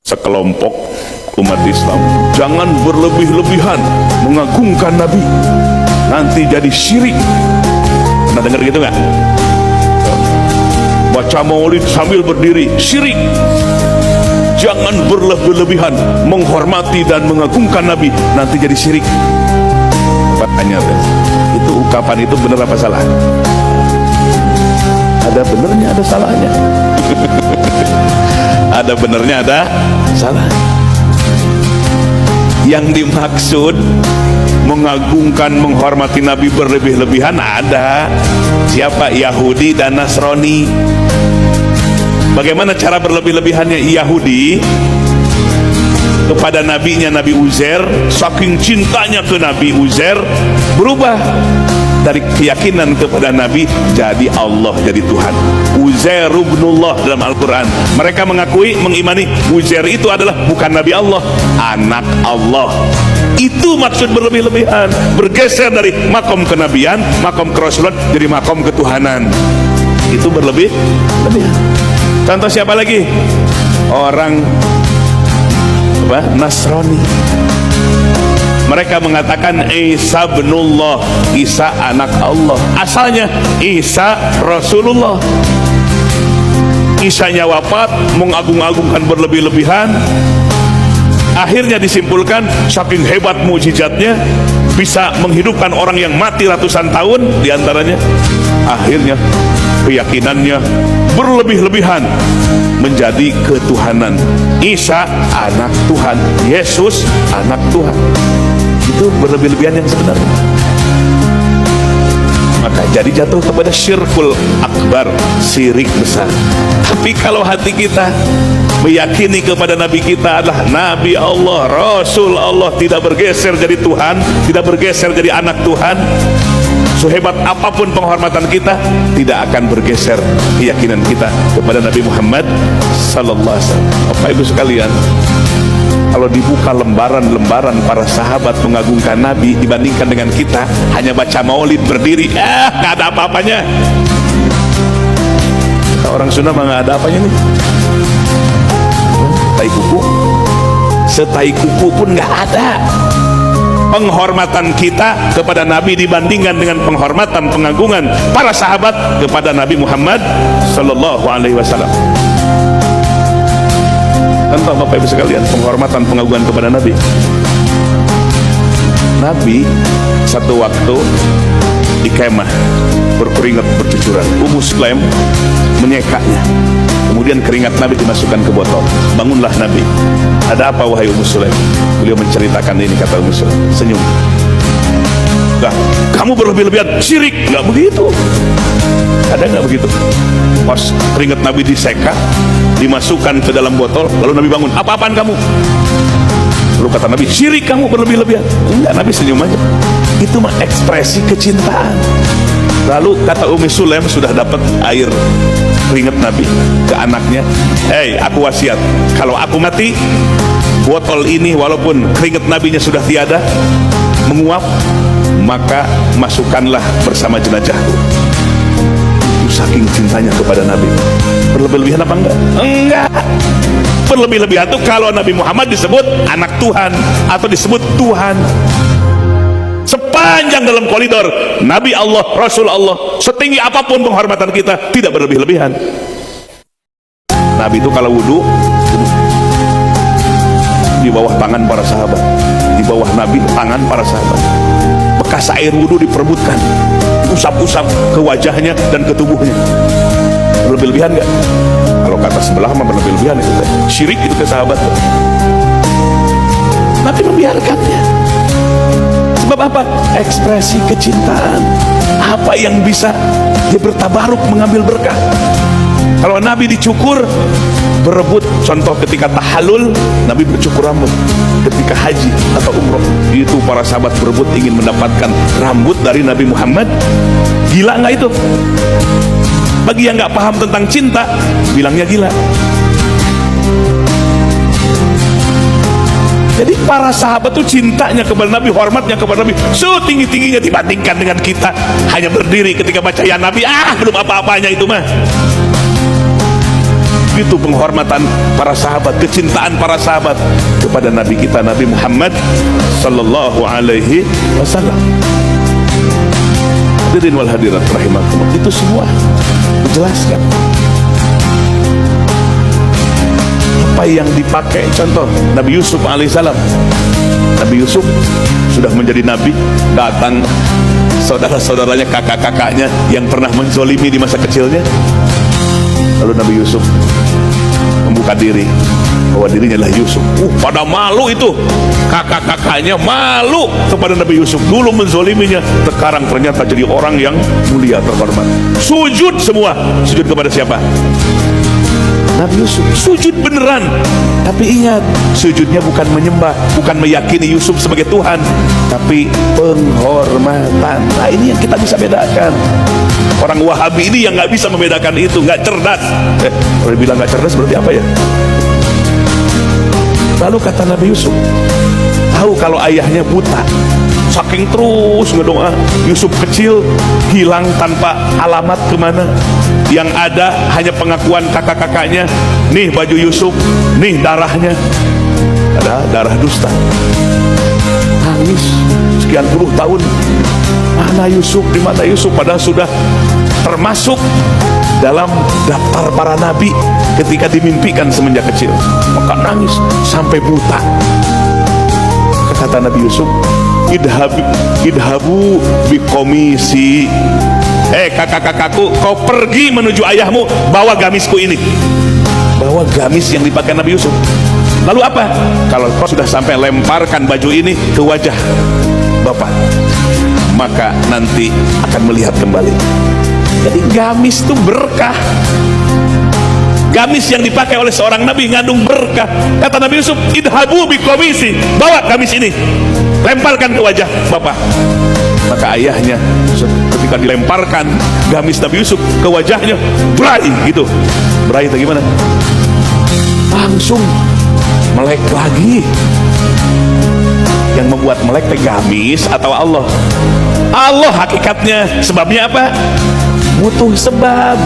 sekelompok umat Islam, jangan berlebih-lebihan mengagungkan Nabi, nanti jadi syirik. Pernah dengar gitu nggak? Baca maulid sambil berdiri, syirik. Jangan berlebih-lebihan menghormati dan mengagungkan Nabi, nanti jadi syirik. Tanya itu ungkapan itu benar apa salah? Ada benernya, ada salahnya. Ada benernya, ada salah. Yang dimaksud mengagungkan, menghormati Nabi berlebih-lebihan ada. Siapa? Yahudi dan Nasrani. Bagaimana cara berlebih-lebihannya Yahudi kepada nabinya Nabi Uzair? Saking cintanya ke Nabi Uzair, berubah dari keyakinan kepada Nabi jadi Allah, jadi Tuhan. Uzair ibnullah dalam Al-Quran. Mereka mengakui, mengimani Uzair itu adalah bukan Nabi Allah, anak Allah. Itu maksud berlebih-lebihan, bergeser dari makom kenabian, makom kerasulan, jadi makom ketuhanan. Itu berlebih-lebihan. Contoh siapa lagi? Orang Nasrani. Mereka mengatakan Isa binullah, Isa anak Allah. Asalnya Isa Rasulullah. Isanya wafat, mengagung-agungkan berlebih-lebihan. Akhirnya disimpulkan saking hebat mukjizatnya, bisa menghidupkan orang yang mati ratusan tahun diantaranya. Akhirnya keyakinannya berlebih-lebihan menjadi ketuhanan. Isa anak Tuhan, Yesus anak Tuhan. Itu berlebih-lebihan yang sebenarnya. Maka jadi jatuh kepada syirkul akbar, syirik besar. Tapi kalau hati kita meyakini kepada Nabi kita adalah Nabi Allah, Rasul Allah, tidak bergeser jadi Tuhan, tidak bergeser jadi anak Tuhan, sehebat apapun penghormatan kita, tidak akan bergeser keyakinan kita kepada Nabi Muhammad sallallahu alaihi wasallam. Bapak Ibu sekalian, kalau dibuka lembaran-lembaran para sahabat mengagungkan Nabi dibandingkan dengan kita hanya baca maulid berdiri, nggak ada apa-apanya. Orang Sunda mah nggak ada apanya nih. Tai kuku, setai kuku pun nggak ada. Penghormatan kita kepada Nabi dibandingkan dengan penghormatan, pengagungan para sahabat kepada Nabi Muhammad sallallahu alaihi wasallam. Contoh Bapak Ibu sekalian, penghormatan, pengagungan kepada Nabi. Nabi satu waktu di kemah berkeringat bercucuran, Sulaim menyekanya, kemudian keringat Nabi dimasukkan ke botol. Bangunlah Nabi. Ada apa wahai Sulaim? Beliau menceritakan ini, kata Sulaim, senyum. Nah, kamu berlebih-lebihan, syirik. Nggak begitu. Ada nggak begitu? Pas keringat Nabi diseka, dimasukkan ke dalam botol, lalu Nabi bangun. Apa-apaan kamu? Lalu kata Nabi, syirik kamu berlebih-lebihan. Enggak, Nabi senyum aja. Itu mah ekspresi kecintaan. Lalu kata Sulaim sudah dapat air keringat Nabi ke anaknya. Hei, aku wasiat, kalau aku mati, botol ini walaupun keringat Nabinya sudah tiada menguap, maka masukkanlah bersama jenazahku. Itu saking cintanya kepada Nabi. Berlebih-lebihan apa enggak? Enggak. Berlebih-lebihan itu kalau Nabi Muhammad disebut anak Tuhan atau disebut Tuhan. Sepanjang dalam koridor Nabi Allah, Rasul Allah, setinggi apapun penghormatan kita, tidak berlebih-lebihan. Nabi itu kalau wudhu di bawah tangan para sahabat, di bawah Nabi tangan para sahabat, bekas air wudhu diperebutkan, usap-usap ke wajahnya dan ke tubuhnya. Berlebih-lebihan nggak? Kalau kata sebelah mah berlebih-lebihan itu syirik itu ke sahabat. Nabi membiarkannya. Sebab apa? Ekspresi kecintaan. Apa yang bisa dia bertabaruk mengambil berkah. Kalau Nabi dicukur, berebut. Contoh ketika tahallul, Nabi bercukur rambut. Ketika haji atau umroh, itu para sahabat berebut ingin mendapatkan rambut dari Nabi Muhammad. Gila nggak itu? Bagi yang nggak paham tentang cinta, bilangnya gila. Jadi para sahabat itu cintanya kepada Nabi, hormatnya kepada Nabi setinggi-tingginya dibandingkan dengan kita hanya berdiri ketika baca ya Nabi, belum apa-apanya itu mah. Itu penghormatan para sahabat, kecintaan para sahabat kepada Nabi kita, Nabi Muhammad sallallahu alaihi wasallam. Hadirin wal hadirat rahimakumullah, itu semua dijelaskan. Apa yang dipakai, contoh Nabi Yusuf alaihissalam. Nabi Yusuf sudah menjadi nabi, datang saudara-saudaranya, kakak-kakaknya yang pernah menzolimi di masa kecilnya. Lalu Nabi Yusuf membuka diri bahwa dirinya adalah Yusuf. Pada malu itu, kakak-kakaknya malu kepada Nabi Yusuf. Dulu menzoliminya, sekarang ternyata jadi orang yang mulia, terhormat. Sujud semua. Sujud kepada siapa? Nabi Yusuf. Sujud beneran. Tapi ingat, sujudnya bukan menyembah, bukan meyakini Yusuf sebagai Tuhan, tapi penghormatan. Nah, ini yang kita bisa bedakan. Orang Wahabi ini yang nggak bisa membedakan itu, nggak cerdas. Kalau bilang nggak cerdas berarti apa ya? Lalu kata Nabi Yusuf, tahu kalau ayahnya buta, saking terus ngedoa, Yusuf kecil hilang tanpa alamat kemana. Yang ada hanya pengakuan kakak-kakaknya, nih baju Yusuf, nih darahnya, ada darah dusta. Nangis sekian puluh tahun, mana Yusuf, di mana Yusuf, padahal sudah termasuk dalam daftar para nabi ketika dimimpikan semenjak kecil. Maka nangis sampai buta. Kata Nabi Yusuf, idhabu bikomisi. Kakak-kakakku, kau pergi menuju ayahmu, bawa gamisku ini. Bawa gamis yang dipakai Nabi Yusuf. Lalu apa? Kalau kau sudah sampai, lemparkan baju ini ke wajah bapak, maka nanti akan melihat kembali. Jadi gamis itu berkah. Gamis yang dipakai oleh seorang nabi ngandung berkah. Kata Nabi Yusuf, idhabu bikomisi, bawa gamis ini, lemparkan ke wajah bapak. Maka ayahnya ketika dilemparkan gamis Nabi Yusuf ke wajahnya, berai gitu. Berai itu gimana? Langsung melek lagi. Yang membuat melek gamis atau Allah? Allah hakikatnya. Sebabnya apa? Butuh sebab.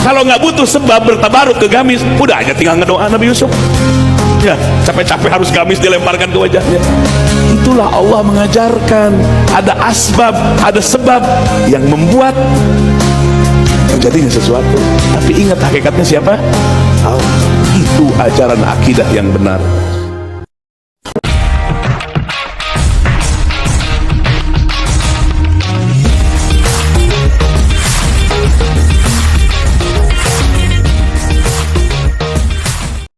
Kalau nggak butuh sebab bertabaruk ke gamis, udah aja tinggal ngedoa Nabi Yusuf. Ya, capek-capek harus gamis dilemparkan ke wajahnya. Itulah Allah mengajarkan, ada asbab, ada sebab yang membuat terjadinya sesuatu. Tapi ingat hakikatnya siapa? Allah. Itu ajaran akidah yang benar.